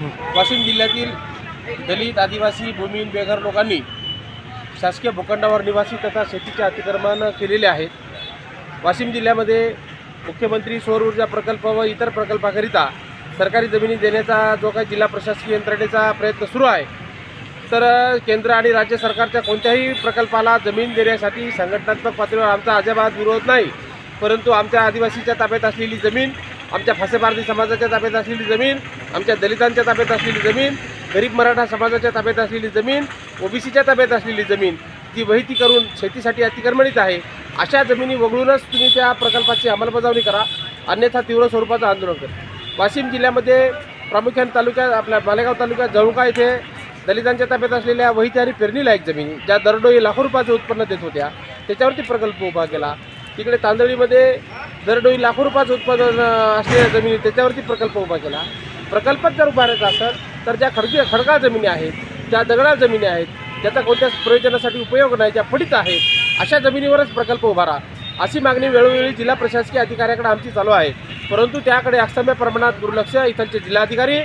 वाशिम जिल्ह्यातील दलित, आदिवासी, भूमिहीन, बेघर लोकांनी शासकीय भूखंडावर निवासी तथा शेतीचे अतिक्रमण केलेले आहेत। वाशिम जिल्ह्यामध्ये मुख्यमंत्री सौर ऊर्जा प्रकल्प व इतर प्रकल्पाकरिता सरकारी जमिनी देण्याचा जो काही जिल्हा प्रशासकीय यंत्रणेचा प्रयत्न सुरू आहे, तर केंद्र आणि राज्य सरकारच्या कोणत्याही प्रकल्पाला जमीन देण्यासाठी संघटनात्मक पातळीवर आमचा अजिबात विरोध नाही। परंतु आमच्या आदिवासीच्या ताब्यात असलेली जमीन, आमच्या फासेपारधी समाजाच्या ताब्यात असलेली जमीन, आमच्या दलितांच्या ताब्यात असलेली जमीन, गरीब मराठा समाजाच्या ताब्यात असलेली जमीन, ओबीसीच्या ताब्यात असलेली जमीन ती वहिती करून शेतीसाठी अतिक्रमणित आहे। अशा जमिनी वगळूनच तुम्ही त्या प्रकल्पाची अंमलबजावणी करा, अन्यथा तीव्र स्वरूपाचं आंदोलन करा। वाशिम जिल्ह्यामध्ये प्रामुख्याने तालुक्यात आपल्या मालेगाव तालुक्यात जळुका येथे दलितांच्या ताब्यात असलेल्या वहिती आणि पेरणीलायक जमिनी ज्या दरडोई लाखो रुपयाचं उत्पन्न देत होत्या त्याच्यावरती प्रकल्प उभा केला। तिकडे तांदळीमध्ये दरडोई लाखो रुपयाचं उत्पादन असलेल्या जमिनी त्याच्यावरती प्रकल्प उभा केला। प्रकल्पात जर उभारायचा असेल तर ज्या खडकाळ जमिनी आहेत, ज्या दगडाळ जमिनी आहेत, ज्याचा कोणत्याच प्रयोजनासाठी उपयोग नाही, ज्या पडीत आहेत, अशा जमिनीवरच प्रकल्प उभारा अशी मागणी वेळोवेळी जिल्हा प्रशासकीय अधिकाऱ्याकडे आमची चालू आहे। परंतु त्याकडे अक्षम्य प्रमाणात दुर्लक्ष इथलचे जिल्हाधिकारी,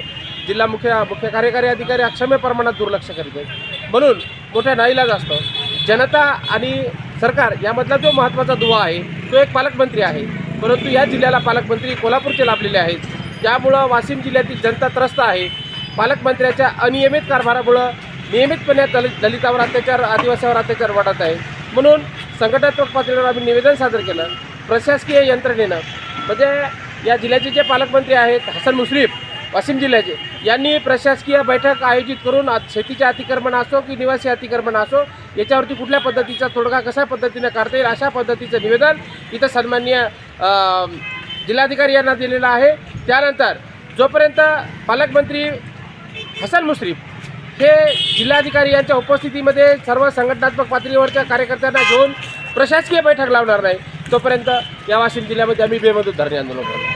जिल्हा मुख्य कार्यकारी अधिकारी अक्षम्य प्रमाणात दुर्लक्ष करीत आहेत। म्हणून मोठ्या नाईलाज असतो जनता आणि सरकार यामधला जो महत्त्वाचा दुवा आहे तो एक पालकमंत्री आहे, परंतु या जिल्ह्याला पालकमंत्री कोल्हापूरचे लाभलेले आहेत। त्यामुळं वाशिम जिल्ह्यातील जनता त्रस्त आहे। पालकमंत्र्याच्या अनियमित कारभारामुळं नियमितपणे दलितावर अत्याचार, आदिवासीवर अत्याचार वाढत आहे। म्हणून संघटनात्मक पातळीवर आम्ही निवेदन सादर केलं प्रशासकीय यंत्रणेनं, म्हणजे या जिल्ह्याचे जे पालकमंत्री आहेत हसन मुश्रीफ वाशिम जिल्ह्याचे, यांनी प्रशासकीय बैठक आयोजित करून शेतीचे अतिक्रमण असो की निवासी अतिक्रमण असो याच्यावरती कुठल्या पद्धतीचा तोडगा कशा पद्धतीने काढता येईल अशा पद्धतीचं निवेदन इथं सन्माननीय जिल्हाधिकारी यांना दिलेलं आहे। त्यानंतर जोपर्यंत पालकमंत्री हसन मुश्रीफ हे जिल्हाधिकारी यांच्या उपस्थितीमध्ये सर्व संघटनात्मक पातळीवरच्या कार्यकर्त्यांना घेऊन प्रशासकीय बैठक लावणार नाही, तोपर्यंत या वाशिम जिल्ह्यामध्ये आम्ही बेमुदत धरणे आंदोलन करतो।